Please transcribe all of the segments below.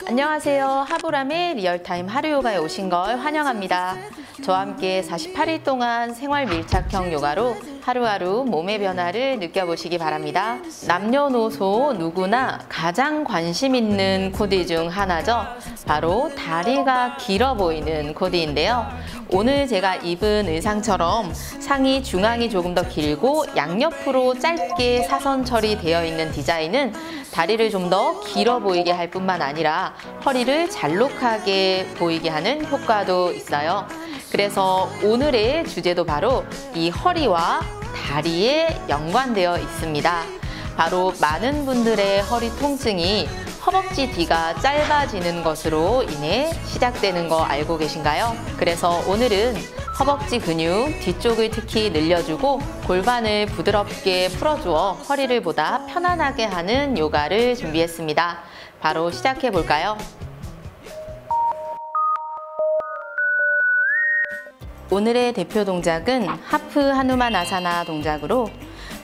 안녕하세요. 하보람의 리얼타임 하루 요가에 오신 걸 환영합니다. 저와 함께 48일 동안 생활 밀착형 요가로 하루하루 몸의 변화를 느껴보시기 바랍니다. 남녀노소 누구나 가장 관심 있는 코디 중 하나죠. 바로 다리가 길어 보이는 코디인데요. 오늘 제가 입은 의상처럼 상의 중앙이 조금 더 길고 양옆으로 짧게 사선 처리되어 있는 디자인은 다리를 좀 더 길어 보이게 할 뿐만 아니라 허리를 잘록하게 보이게 하는 효과도 있어요. 그래서 오늘의 주제도 바로 이 허리와 다리에 연관되어 있습니다. 바로 많은 분들의 허리 통증이 허벅지 뒤가 짧아지는 것으로 인해 시작되는 거 알고 계신가요? 그래서 오늘은 허벅지 근육 뒤쪽을 특히 늘려주고 골반을 부드럽게 풀어주어 허리를 보다 편안하게 하는 요가를 준비했습니다. 바로 시작해 볼까요? 오늘의 대표 동작은 하프 하누만 아사나 동작으로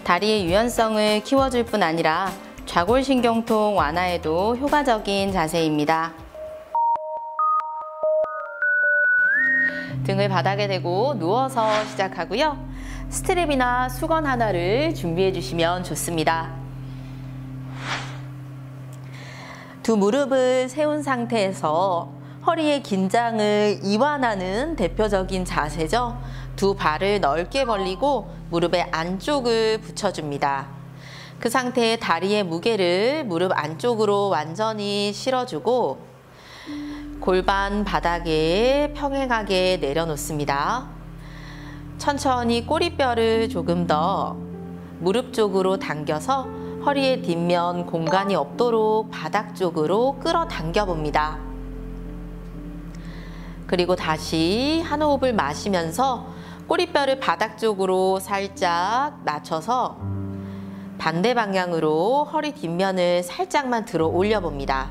다리의 유연성을 키워줄 뿐 아니라 좌골신경통 완화에도 효과적인 자세입니다. 등을 바닥에 대고 누워서 시작하고요. 스트랩이나 수건 하나를 준비해 주시면 좋습니다. 두 무릎을 세운 상태에서 허리의 긴장을 이완하는 대표적인 자세죠. 두 발을 넓게 벌리고 무릎의 안쪽을 붙여줍니다. 그 상태에 다리의 무게를 무릎 안쪽으로 완전히 실어주고 골반 바닥에 평행하게 내려놓습니다. 천천히 꼬리뼈를 조금 더 무릎 쪽으로 당겨서 허리의 뒷면 공간이 없도록 바닥 쪽으로 끌어당겨 봅니다. 그리고 다시 한 호흡을 마시면서 꼬리뼈를 바닥 쪽으로 살짝 낮춰서 반대 방향으로 허리 뒷면을 살짝만 들어 올려 봅니다.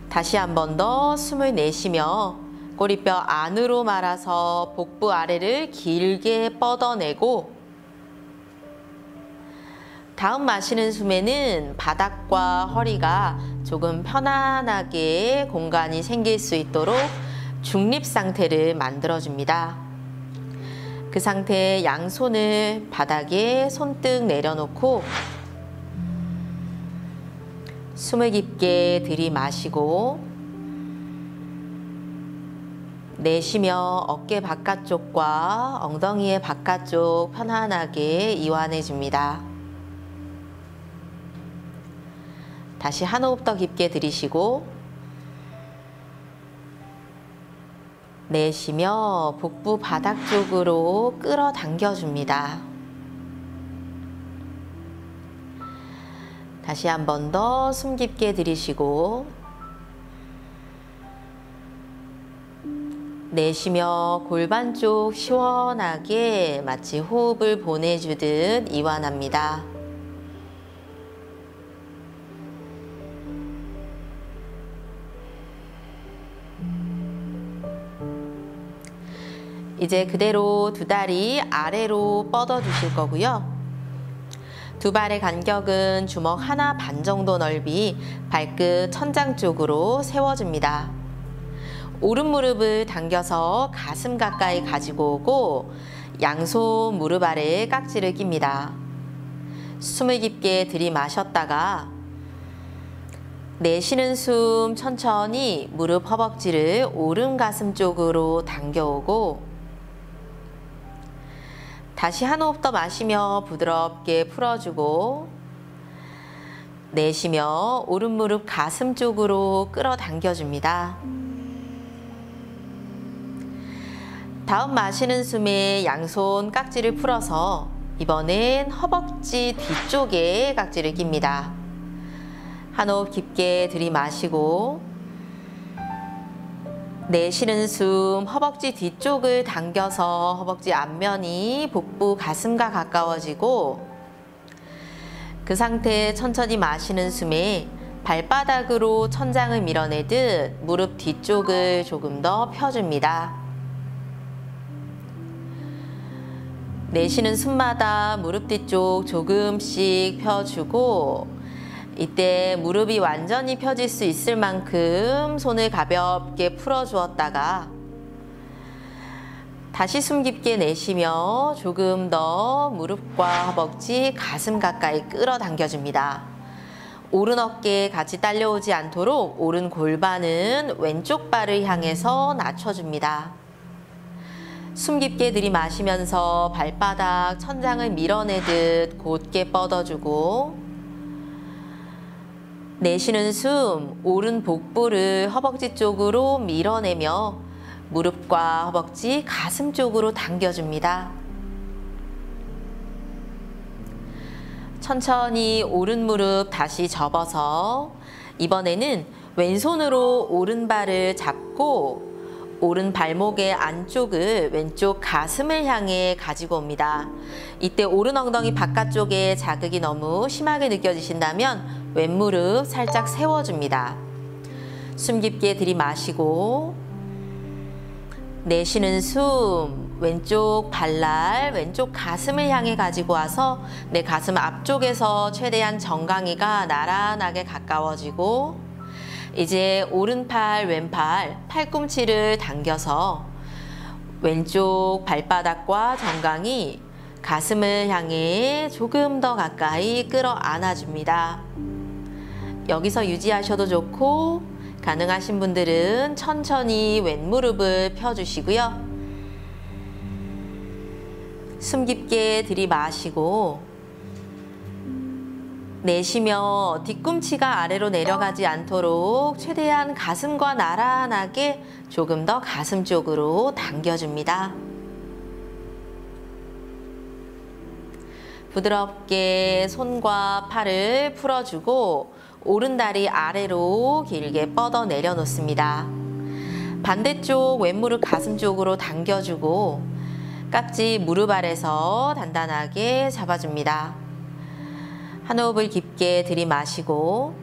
다시 한 번 더 숨을 내쉬며 꼬리뼈 안으로 말아서 복부 아래를 길게 뻗어내고 다음 마시는 숨에는 바닥과 허리가 조금 편안하게 공간이 생길 수 있도록 중립 상태를 만들어줍니다. 그 상태에 양손을 바닥에 손등 내려놓고 숨을 깊게 들이마시고 내쉬며 어깨 바깥쪽과 엉덩이의 바깥쪽 편안하게 이완해 줍니다. 다시 한 호흡 더 깊게 들이쉬고 내쉬며 복부 바닥 쪽으로 끌어당겨 줍니다. 다시 한 번 더 숨 깊게 들이쉬고 내쉬며 골반 쪽 시원하게 마치 호흡을 보내주듯 이완합니다. 이제 그대로 두 다리 아래로 뻗어 주실 거고요. 두 발의 간격은 주먹 하나 반 정도 넓이 발끝 천장 쪽으로 세워줍니다. 오른 무릎을 당겨서 가슴 가까이 가지고 오고 양손 무릎 아래에 깍지를 낍니다. 숨을 깊게 들이마셨다가 내쉬는 숨 천천히 무릎 허벅지를 오른 가슴 쪽으로 당겨오고 다시 한 호흡 더 마시며 부드럽게 풀어주고 내쉬며 오른 무릎 가슴 쪽으로 끌어당겨줍니다. 다음 마시는 숨에 양손 깍지를 풀어서 이번엔 허벅지 뒤쪽에 깍지를 낍니다. 한 호흡 깊게 들이마시고 내쉬는 숨 허벅지 뒤쪽을 당겨서 허벅지 앞면이 복부 가슴과 가까워지고 그 상태에 천천히 마시는 숨에 발바닥으로 천장을 밀어내듯 무릎 뒤쪽을 조금 더 펴줍니다. 내쉬는 숨마다 무릎 뒤쪽 조금씩 펴주고 이때 무릎이 완전히 펴질 수 있을 만큼 손을 가볍게 풀어주었다가 다시 숨 깊게 내쉬며 조금 더 무릎과 허벅지, 가슴 가까이 끌어당겨줍니다. 오른 어깨 같이 딸려오지 않도록 오른 골반은 왼쪽 발을 향해서 낮춰줍니다. 숨 깊게 들이마시면서 발바닥, 천장을 밀어내듯 곧게 뻗어주고 내쉬는 숨, 오른 복부를 허벅지 쪽으로 밀어내며 무릎과 허벅지, 가슴 쪽으로 당겨줍니다. 천천히 오른 무릎 다시 접어서 이번에는 왼손으로 오른발을 잡고 오른 발목의 안쪽을 왼쪽 가슴을 향해 가지고 옵니다. 이때 오른 엉덩이 바깥쪽에 자극이 너무 심하게 느껴지신다면 왼무릎 살짝 세워줍니다. 숨 깊게 들이마시고 내쉬는 숨, 왼쪽 발날, 왼쪽 가슴을 향해 가지고 와서 내 가슴 앞쪽에서 최대한 정강이가 나란하게 가까워지고 이제 오른팔, 왼팔, 팔꿈치를 당겨서 왼쪽 발바닥과 정강이 가슴을 향해 조금 더 가까이 끌어안아줍니다. 여기서 유지하셔도 좋고 가능하신 분들은 천천히 왼무릎을 펴주시고요. 숨 깊게 들이마시고 내쉬며 뒤꿈치가 아래로 내려가지 않도록 최대한 가슴과 나란하게 조금 더 가슴 쪽으로 당겨줍니다. 부드럽게 손과 팔을 풀어주고 오른다리 아래로 길게 뻗어 내려놓습니다. 반대쪽 왼무릎 가슴 쪽으로 당겨주고 깍지 무릎 아래서 단단하게 잡아줍니다. 한 호흡을 깊게 들이마시고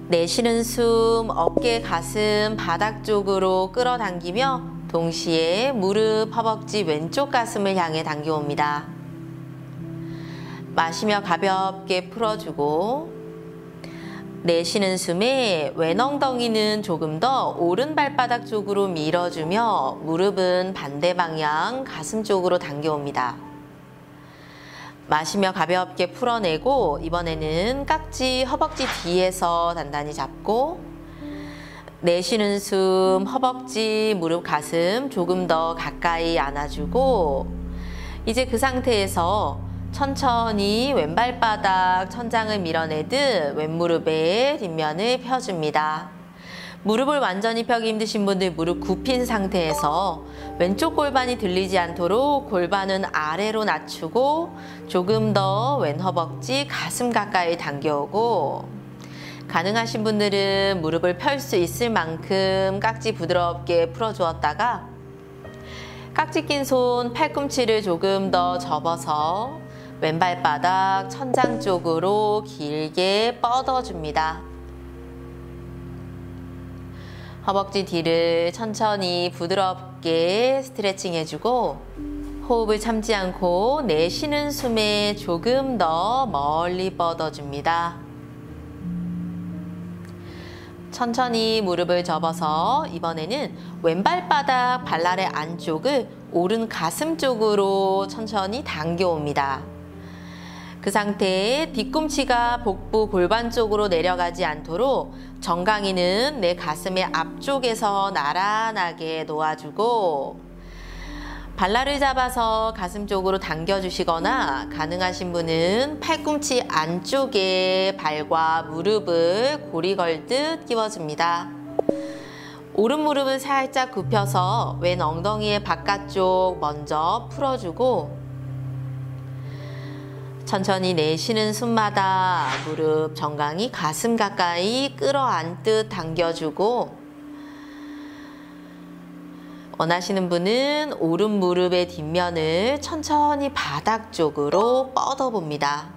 내쉬는 숨, 어깨, 가슴, 바닥 쪽으로 끌어당기며 동시에 무릎, 허벅지, 왼쪽 가슴을 향해 당겨옵니다. 마시며 가볍게 풀어주고 내쉬는 숨에 왼 엉덩이는 조금 더 오른 발바닥 쪽으로 밀어주며 무릎은 반대 방향 가슴 쪽으로 당겨옵니다. 마시며 가볍게 풀어내고 이번에는 깍지 허벅지 뒤에서 단단히 잡고 내쉬는 숨, 허벅지, 무릎, 가슴 조금 더 가까이 안아주고 이제 그 상태에서 천천히 왼발바닥 천장을 밀어내듯 왼무릎의 뒷면을 펴줍니다. 무릎을 완전히 펴기 힘드신 분들 무릎 굽힌 상태에서 왼쪽 골반이 들리지 않도록 골반은 아래로 낮추고 조금 더 왼 허벅지 가슴 가까이 당겨오고 가능하신 분들은 무릎을 펼 수 있을 만큼 깍지 부드럽게 풀어주었다가 깍지 낀 손 팔꿈치를 조금 더 접어서 왼발바닥 천장 쪽으로 길게 뻗어줍니다. 허벅지 뒤를 천천히 부드럽게 스트레칭 해주고 호흡을 참지 않고 내쉬는 숨에 조금 더 멀리 뻗어줍니다. 천천히 무릎을 접어서 이번에는 왼발바닥 발날의 안쪽을 오른 가슴 쪽으로 천천히 당겨옵니다. 그 상태에 뒤꿈치가 복부 골반 쪽으로 내려가지 않도록 정강이는 내 가슴의 앞쪽에서 나란하게 놓아주고 발날을 잡아서 가슴 쪽으로 당겨주시거나 가능하신 분은 팔꿈치 안쪽에 발과 무릎을 고리 걸듯 끼워줍니다. 오른 무릎을 살짝 굽혀서 왼 엉덩이의 바깥쪽 먼저 풀어주고 천천히 내쉬는 숨마다 무릎 정강이 가슴 가까이 끌어안듯 당겨주고 원하시는 분은 오른 무릎의 뒷면을 천천히 바닥 쪽으로 뻗어봅니다.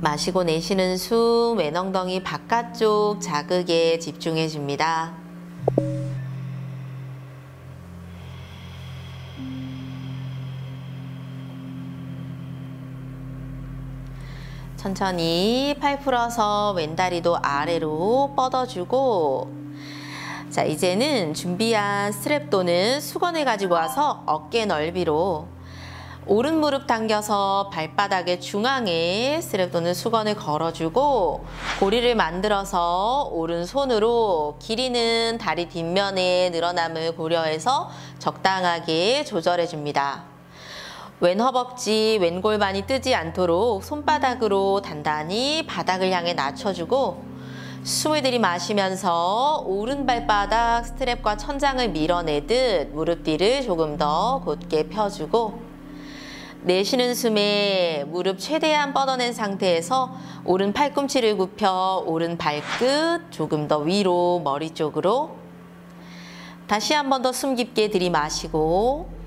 마시고 내쉬는 숨, 왼 엉덩이 바깥쪽 자극에 집중해줍니다. 천천히 팔 풀어서 왼다리도 아래로 뻗어주고, 자, 이제는 준비한 스트랩 또는 수건을 가지고 와서 어깨 넓이로 오른 무릎 당겨서 발바닥의 중앙에 스트랩 또는 수건을 걸어주고, 고리를 만들어서 오른손으로 길이는 다리 뒷면에 늘어남을 고려해서 적당하게 조절해줍니다. 왼 허벅지, 왼 골반이 뜨지 않도록 손바닥으로 단단히 바닥을 향해 낮춰주고, 숨을 들이마시면서 오른 발바닥 스트랩과 천장을 밀어내듯 무릎 뒤를 조금 더 곧게 펴주고, 내쉬는 숨에 무릎 최대한 뻗어낸 상태에서 오른 팔꿈치를 굽혀 오른 발끝 조금 더 위로 머리 쪽으로, 다시 한 번 더 숨 깊게 들이마시고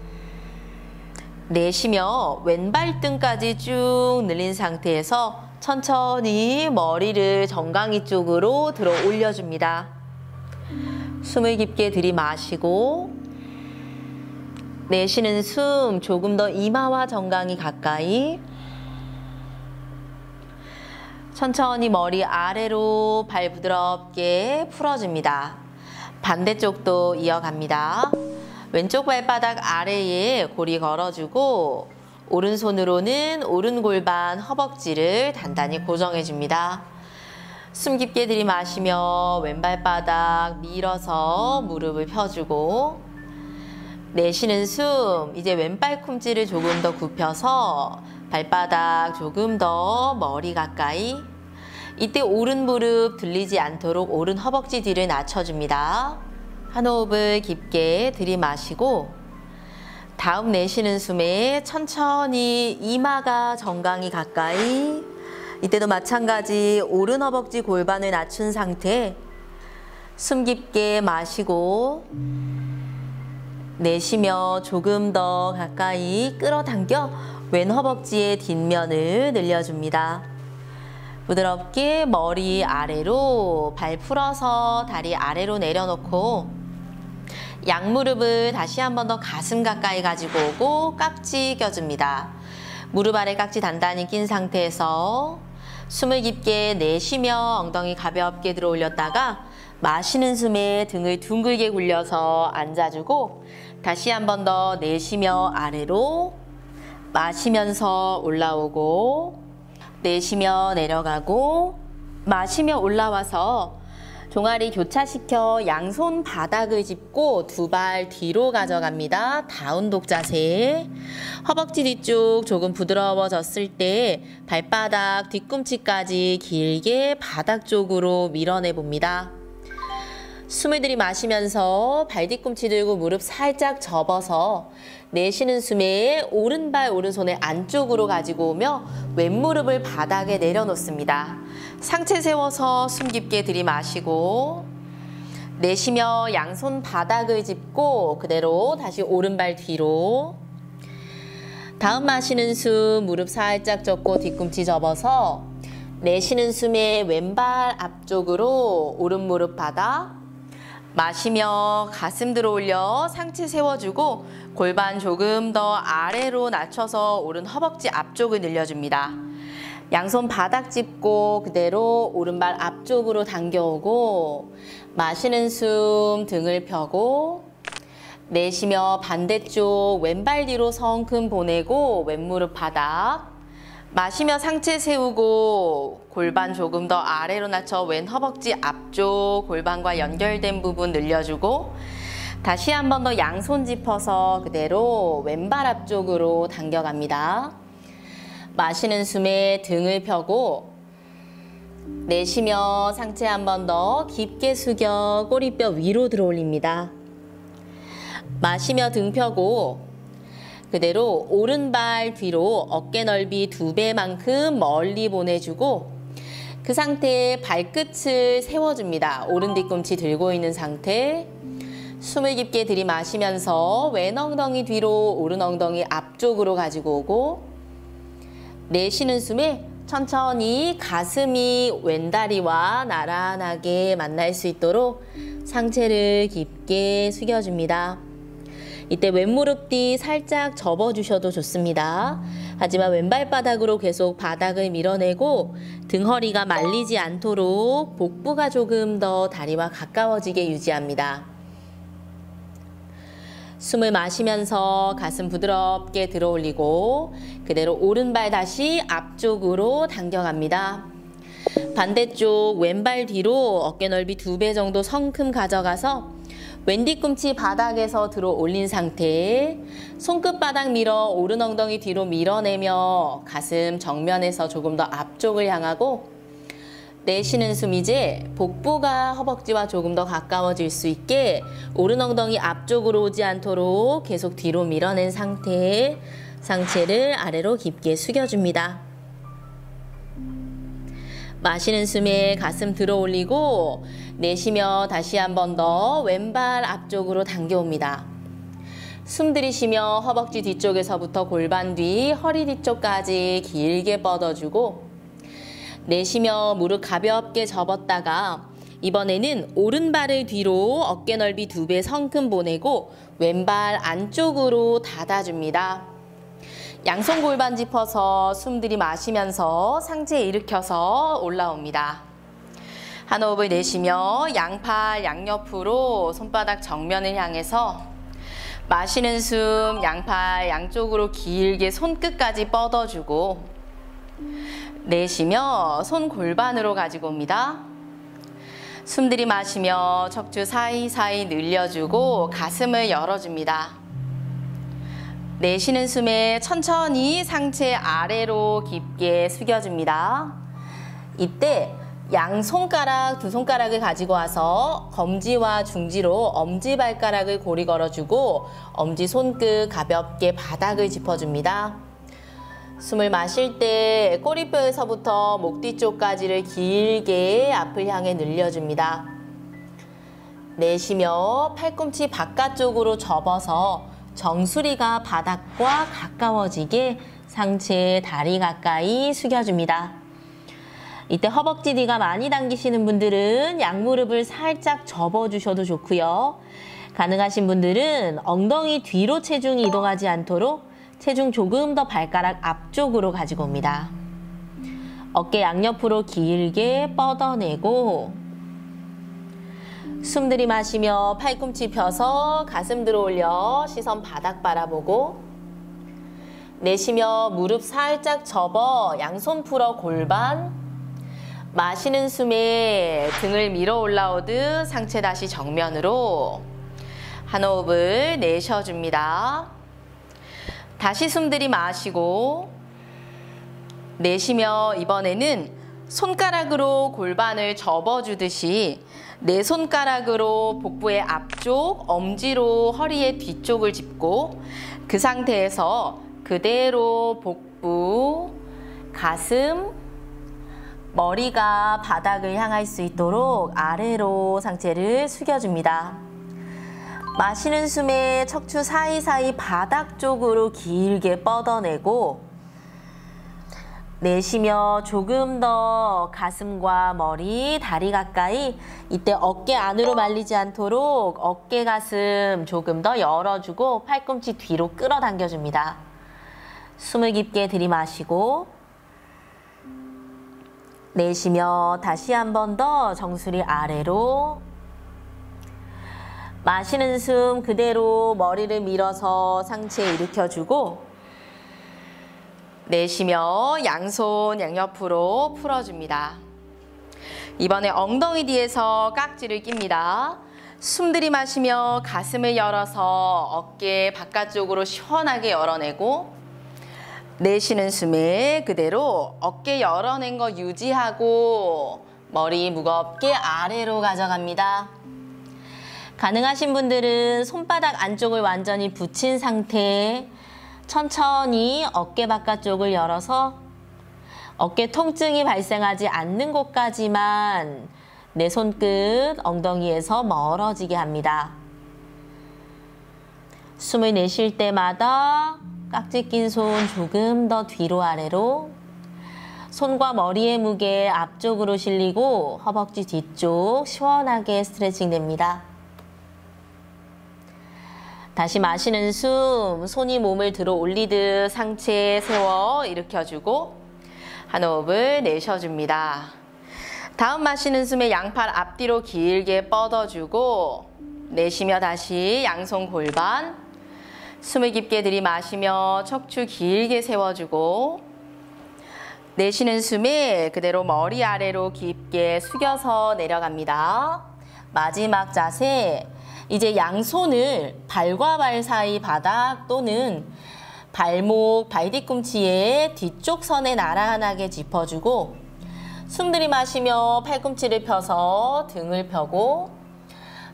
내쉬며 왼발등까지 쭉 늘린 상태에서 천천히 머리를 정강이 쪽으로 들어 올려줍니다. 숨을 깊게 들이마시고 내쉬는 숨 조금 더 이마와 정강이 가까이, 천천히 머리 아래로 발 부드럽게 풀어줍니다. 반대쪽도 이어갑니다. 왼쪽 발바닥 아래에 고리 걸어주고 오른손으로는 오른 골반 허벅지를 단단히 고정해줍니다. 숨 깊게 들이마시며 왼발바닥 밀어서 무릎을 펴주고, 내쉬는 숨, 이제 왼발 꿈치를 조금 더 굽혀서 발바닥 조금 더 머리 가까이, 이때 오른 무릎 들리지 않도록 오른 허벅지 뒤를 낮춰줍니다. 한 호흡을 깊게 들이마시고 다음 내쉬는 숨에 천천히 이마가 정강이 가까이, 이때도 마찬가지 오른 허벅지 골반을 낮춘 상태, 숨 깊게 마시고 내쉬며 조금 더 가까이 끌어당겨 왼 허벅지의 뒷면을 늘려줍니다. 부드럽게 머리 아래로 발 풀어서 다리 아래로 내려놓고 양무릎을 다시 한 번 더 가슴 가까이 가지고 오고 깍지 껴줍니다. 무릎 아래 깍지 단단히 낀 상태에서 숨을 깊게 내쉬며 엉덩이 가볍게 들어 올렸다가 마시는 숨에 등을 둥글게 굴려서 앉아주고, 다시 한 번 더 내쉬며 아래로, 마시면서 올라오고, 내쉬며 내려가고, 마시며 올라와서 종아리 교차시켜 양손 바닥을 짚고 두 발 뒤로 가져갑니다. 다운독 자세. 허벅지 뒤쪽 조금 부드러워졌을 때 발바닥 뒤꿈치까지 길게 바닥 쪽으로 밀어내봅니다. 숨을 들이마시면서 발 뒤꿈치 들고 무릎 살짝 접어서 내쉬는 숨에 오른발 오른손을 안쪽으로 가지고 오며 왼무릎을 바닥에 내려놓습니다. 상체 세워서 숨 깊게 들이마시고 내쉬며 양손 바닥을 짚고 그대로 다시 오른발 뒤로, 다음 마시는 숨 무릎 살짝 접고 뒤꿈치 접어서 내쉬는 숨에 왼발 앞쪽으로 오른 무릎 바닥, 마시며 가슴 들어 올려 상체 세워주고 골반 조금 더 아래로 낮춰서 오른 허벅지 앞쪽을 늘려줍니다. 양손 바닥 짚고 그대로 오른발 앞쪽으로 당겨오고, 마시는 숨 등을 펴고 내쉬며 반대쪽 왼발 뒤로 성큼 보내고 왼무릎 바닥, 마시며 상체 세우고 골반 조금 더 아래로 낮춰 왼 허벅지 앞쪽 골반과 연결된 부분 늘려주고, 다시 한 번 더 양손 짚어서 그대로 왼발 앞쪽으로 당겨갑니다. 마시는 숨에 등을 펴고 내쉬며 상체 한 번 더 깊게 숙여 꼬리뼈 위로 들어 올립니다. 마시며 등 펴고 그대로 오른발 뒤로 어깨 넓이 2배만큼 멀리 보내주고 그 상태에 발끝을 세워줍니다. 오른 뒤꿈치 들고 있는 상태. 숨을 깊게 들이마시면서 왼 엉덩이 뒤로 오른 엉덩이 앞쪽으로 가지고 오고, 내쉬는 숨에 천천히 가슴이 왼다리와 나란하게 만날 수 있도록 상체를 깊게 숙여줍니다. 이때 왼무릎 뒤 살짝 접어주셔도 좋습니다. 하지만 왼발바닥으로 계속 바닥을 밀어내고 등허리가 말리지 않도록 복부가 조금 더 다리와 가까워지게 유지합니다. 숨을 마시면서 가슴 부드럽게 들어올리고 그대로 오른발 다시 앞쪽으로 당겨갑니다. 반대쪽 왼발 뒤로 어깨 넓이 2배 정도 성큼 가져가서 왼 뒤꿈치 바닥에서 들어 올린 상태, 손끝바닥 밀어 오른 엉덩이 뒤로 밀어내며 가슴 정면에서 조금 더 앞쪽을 향하고 내쉬는 숨 이제 복부가 허벅지와 조금 더 가까워질 수 있게 오른 엉덩이 앞쪽으로 오지 않도록 계속 뒤로 밀어낸 상태에 상체를 아래로 깊게 숙여줍니다. 마시는 숨에 가슴 들어 올리고 내쉬며 다시 한 번 더 왼발 앞쪽으로 당겨옵니다. 숨 들이쉬며 허벅지 뒤쪽에서부터 골반 뒤, 허리 뒤쪽까지 길게 뻗어주고 내쉬며 무릎 가볍게 접었다가 이번에는 오른발을 뒤로 어깨 넓이 2배 성큼 보내고 왼발 안쪽으로 닫아줍니다. 양손 골반 짚어서 숨 들이마시면서 상체 일으켜서 올라옵니다. 한 호흡을 내쉬며 양팔 양옆으로 손바닥 정면을 향해서 마시는 숨 양팔 양쪽으로 길게 손끝까지 뻗어주고 내쉬며 손 골반으로 가지고 옵니다. 숨 들이마시며 척추 사이사이 늘려주고 가슴을 열어줍니다. 내쉬는 숨에 천천히 상체 아래로 깊게 숙여줍니다. 이때 양손가락, 2손가락을 가지고 와서 검지와 중지로 엄지발가락을 고리 걸어주고 엄지 손끝 가볍게 바닥을 짚어줍니다. 숨을 마실 때 꼬리뼈에서부터 목 뒤쪽까지를 길게 앞을 향해 늘려줍니다. 내쉬며 팔꿈치 바깥쪽으로 접어서 정수리가 바닥과 가까워지게 상체 다리 가까이 숙여줍니다. 이때 허벅지 뒤가 많이 당기시는 분들은 양무릎을 살짝 접어주셔도 좋고요. 가능하신 분들은 엉덩이 뒤로 체중이 이동하지 않도록 체중 조금 더 발가락 앞쪽으로 가지고 옵니다. 어깨 양옆으로 길게 뻗어내고 숨 들이마시며 팔꿈치 펴서 가슴 들어 올려 시선 바닥 바라보고 내쉬며 무릎 살짝 접어 양손 풀어 골반 마시는 숨에 등을 밀어 올라오듯 상체 다시 정면으로 한 호흡을 내쉬어줍니다. 다시 숨 들이마시고 내쉬며 이번에는 손가락으로 골반을 접어주듯이 네 손가락으로 복부의 앞쪽, 엄지로 허리의 뒤쪽을 짚고 그 상태에서 그대로 복부, 가슴, 머리가 바닥을 향할 수 있도록 아래로 상체를 숙여줍니다. 마시는 숨에 척추 사이사이 바닥 쪽으로 길게 뻗어내고 내쉬며 조금 더 가슴과 머리, 다리 가까이 이때 어깨 안으로 말리지 않도록 어깨 가슴 조금 더 열어주고 팔꿈치 뒤로 끌어당겨줍니다. 숨을 깊게 들이마시고 내쉬며 다시 한 번 더 정수리 아래로 마시는 숨 그대로 머리를 밀어서 상체 일으켜주고 내쉬며 양손 양옆으로 풀어줍니다. 이번에 엉덩이 뒤에서 깍지를 낍니다. 숨 들이마시며 가슴을 열어서 어깨 바깥쪽으로 시원하게 열어내고 내쉬는 숨에 그대로 어깨 열어낸 거 유지하고 머리 무겁게 아래로 가져갑니다. 가능하신 분들은 손바닥 안쪽을 완전히 붙인 상태에 천천히 어깨 바깥쪽을 열어서 어깨 통증이 발생하지 않는 곳까지만 내 손끝 엉덩이에서 멀어지게 합니다. 숨을 내쉴 때마다 깍지 낀 손 조금 더 뒤로 아래로 손과 머리의 무게 앞쪽으로 실리고 허벅지 뒤쪽 시원하게 스트레칭 됩니다. 다시 마시는 숨, 손이 몸을 들어 올리듯 상체 세워 일으켜주고 한 호흡을 내쉬어줍니다. 다음 마시는 숨에 양팔 앞뒤로 길게 뻗어주고 내쉬며 다시 양손 골반, 숨을 깊게 들이마시며 척추 길게 세워주고 내쉬는 숨에 그대로 머리 아래로 깊게 숙여서 내려갑니다. 마지막 자세, 이제 양손을 발과 발 사이 바닥 또는 발목, 발 뒤꿈치에 뒤쪽 선에 나란하게 짚어주고 숨 들이마시며 팔꿈치를 펴서 등을 펴고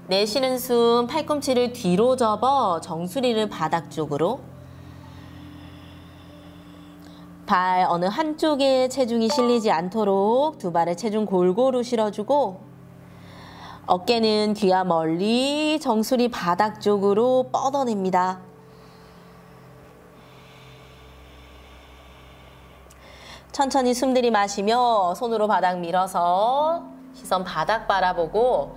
내쉬는 숨 팔꿈치를 뒤로 접어 정수리를 바닥 쪽으로 발 어느 한쪽에 체중이 실리지 않도록 두 발의 체중 골고루 실어주고 어깨는 귀와 멀리 정수리 바닥 쪽으로 뻗어냅니다. 천천히 숨 들이마시며 손으로 바닥 밀어서 시선 바닥 바라보고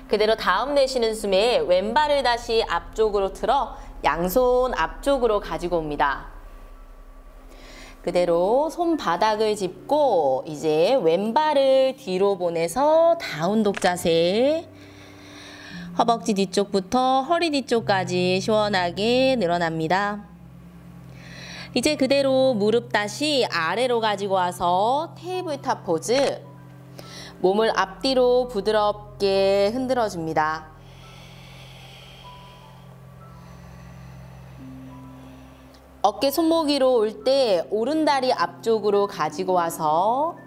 그대로 다음 내쉬는 숨에 왼발을 다시 앞쪽으로 틀어 양손 앞쪽으로 가지고 옵니다. 그대로 손바닥을 짚고 이제 왼발을 뒤로 보내서 다운독 자세. 허벅지 뒤쪽부터 허리 뒤쪽까지 시원하게 늘어납니다. 이제 그대로 무릎 다시 아래로 가지고 와서 테이블탑 포즈. 몸을 앞뒤로 부드럽게 흔들어줍니다. 어깨 손목 위로 올 때 오른다리 앞쪽으로 가지고 와서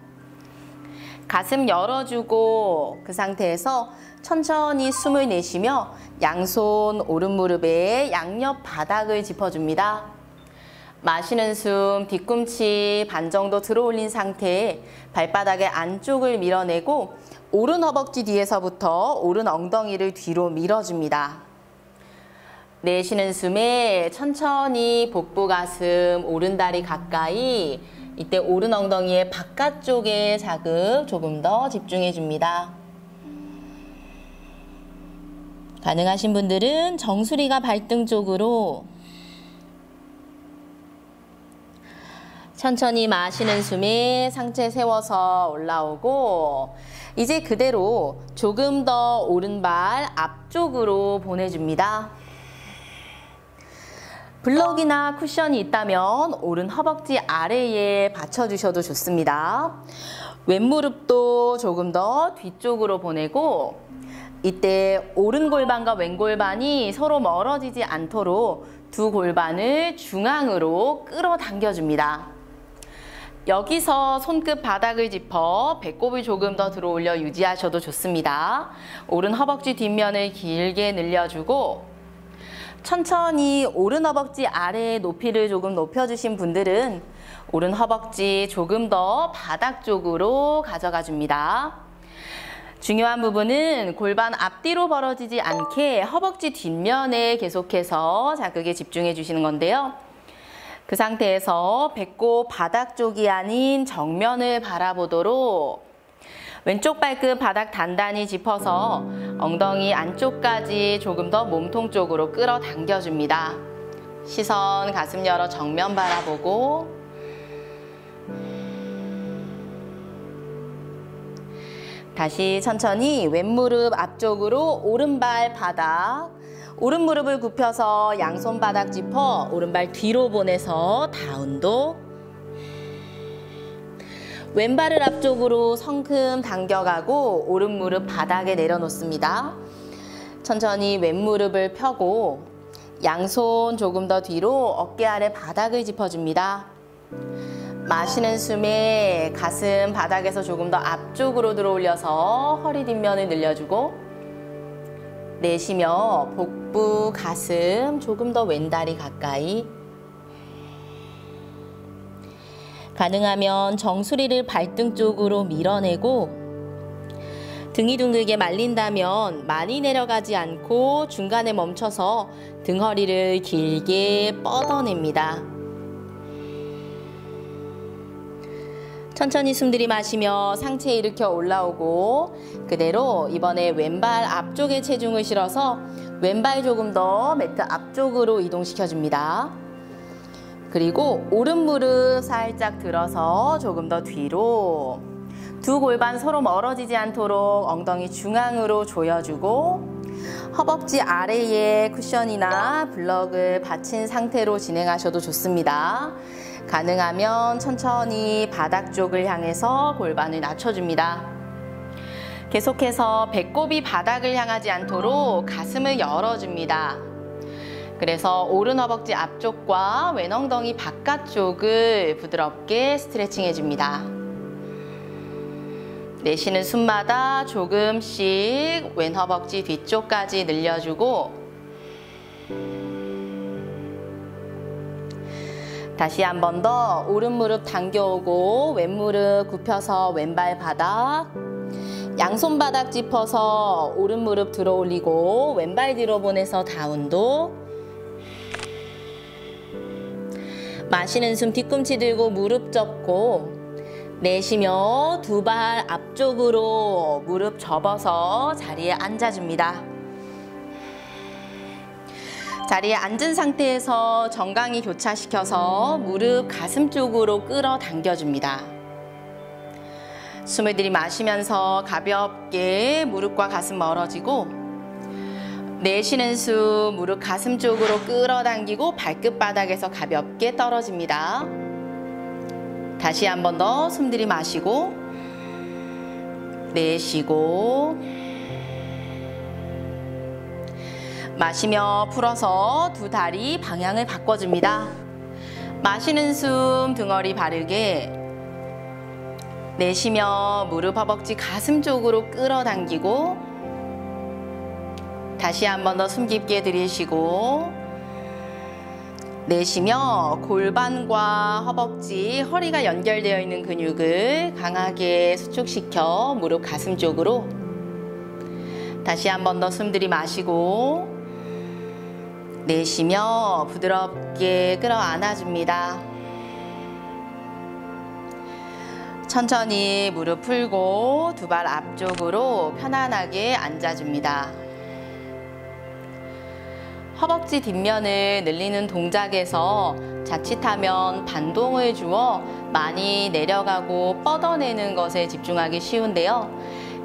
가슴 열어주고 그 상태에서 천천히 숨을 내쉬며 양손 오른 무릎에 양옆 바닥을 짚어줍니다. 마시는 숨 뒤꿈치 반 정도 들어 올린 상태에 발바닥의 안쪽을 밀어내고 오른 허벅지 뒤에서부터 오른 엉덩이를 뒤로 밀어줍니다. 내쉬는 숨에 천천히 복부 가슴 오른 다리 가까이 이때 오른 엉덩이의 바깥쪽에 자극 조금 더 집중해 줍니다. 가능하신 분들은 정수리가 발등 쪽으로 천천히 마시는 숨에 상체 세워서 올라오고 이제 그대로 조금 더 오른발 앞쪽으로 보내줍니다. 블럭이나 쿠션이 있다면 오른 허벅지 아래에 받쳐주셔도 좋습니다. 왼무릎도 조금 더 뒤쪽으로 보내고 이때 오른 골반과 왼 골반이 서로 멀어지지 않도록 두 골반을 중앙으로 끌어당겨줍니다. 여기서 손끝 바닥을 짚어 배꼽을 조금 더 들어 올려 유지하셔도 좋습니다. 오른 허벅지 뒷면을 길게 늘려주고 천천히 오른 허벅지 아래 높이를 조금 높여주신 분들은 오른 허벅지 조금 더 바닥 쪽으로 가져가 줍니다. 중요한 부분은 골반 앞뒤로 벌어지지 않게 허벅지 뒷면에 계속해서 자극에 집중해 주시는 건데요. 그 상태에서 배꼽 바닥 쪽이 아닌 정면을 바라보도록 왼쪽 발끝 바닥 단단히 짚어서 엉덩이 안쪽까지 조금 더 몸통 쪽으로 끌어당겨줍니다. 시선 가슴 열어 정면 바라보고 다시 천천히 왼무릎 앞쪽으로 오른발 바닥 오른 무릎을 굽혀서 양손 바닥 짚어 오른발 뒤로 보내서 다운독 왼발을 앞쪽으로 성큼 당겨가고 오른 무릎 바닥에 내려놓습니다. 천천히 왼무릎을 펴고 양손 조금 더 뒤로 어깨 아래 바닥을 짚어줍니다. 마시는 숨에 가슴 바닥에서 조금 더 앞쪽으로 들어 올려서 허리 뒷면을 늘려주고 내쉬며 복부, 가슴 조금 더 왼다리 가까이 가능하면 정수리를 발등 쪽으로 밀어내고 등이 둥글게 말린다면 많이 내려가지 않고 중간에 멈춰서 등허리를 길게 뻗어냅니다. 천천히 숨 들이마시며 상체 일으켜 올라오고 그대로 이번에 왼발 앞쪽에 체중을 실어서 왼발 조금 더 매트 앞쪽으로 이동시켜줍니다. 그리고 오른 무릎 살짝 들어서 조금 더 뒤로. 두 골반 서로 멀어지지 않도록 엉덩이 중앙으로 조여주고 허벅지 아래에 쿠션이나 블럭을 받친 상태로 진행하셔도 좋습니다. 가능하면 천천히 바닥 쪽을 향해서 골반을 낮춰줍니다. 계속해서 배꼽이 바닥을 향하지 않도록 가슴을 열어줍니다. 그래서 오른 허벅지 앞쪽과 왼 엉덩이 바깥쪽을 부드럽게 스트레칭 해줍니다. 내쉬는 숨마다 조금씩 왼 허벅지 뒤쪽까지 늘려주고 다시 한 번 더 오른 무릎 당겨오고 왼 무릎 굽혀서 왼발 바닥, 양손 바닥 짚어서 오른 무릎 들어 올리고 왼발 뒤로 보내서 다운도. 마시는 숨 뒤꿈치 들고 무릎 접고 내쉬며 두 발 앞쪽으로 무릎 접어서 자리에 앉아줍니다. 자리에 앉은 상태에서 정강이 교차시켜서 무릎 가슴 쪽으로 끌어당겨줍니다. 숨을 들이마시면서 가볍게 무릎과 가슴 멀어지고 내쉬는 숨 무릎 가슴 쪽으로 끌어당기고 발끝 바닥에서 가볍게 떨어집니다. 다시 한 번 더 숨 들이마시고 내쉬고 마시며 풀어서 두 다리 방향을 바꿔줍니다. 마시는 숨 등허리 바르게 내쉬며 무릎 허벅지 가슴 쪽으로 끌어당기고 다시 한 번 더 숨 깊게 들이쉬고 내쉬며 골반과 허벅지, 허리가 연결되어 있는 근육을 강하게 수축시켜 무릎 가슴 쪽으로 다시 한 번 더 숨 들이마시고 내쉬며 부드럽게 끌어안아줍니다. 천천히 무릎 풀고 두 발 앞쪽으로 편안하게 앉아줍니다. 허벅지 뒷면을 늘리는 동작에서 자칫하면 반동을 주어 많이 내려가고 뻗어내는 것에 집중하기 쉬운데요.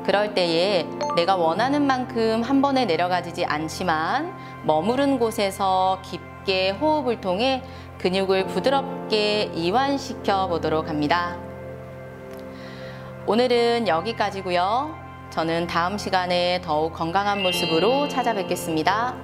그럴 때에 내가 원하는 만큼 한 번에 내려가지지 않지만 머무른 곳에서 깊게 호흡을 통해 근육을 부드럽게 이완시켜 보도록 합니다. 오늘은 여기까지고요. 저는 다음 시간에 더욱 건강한 모습으로 찾아뵙겠습니다.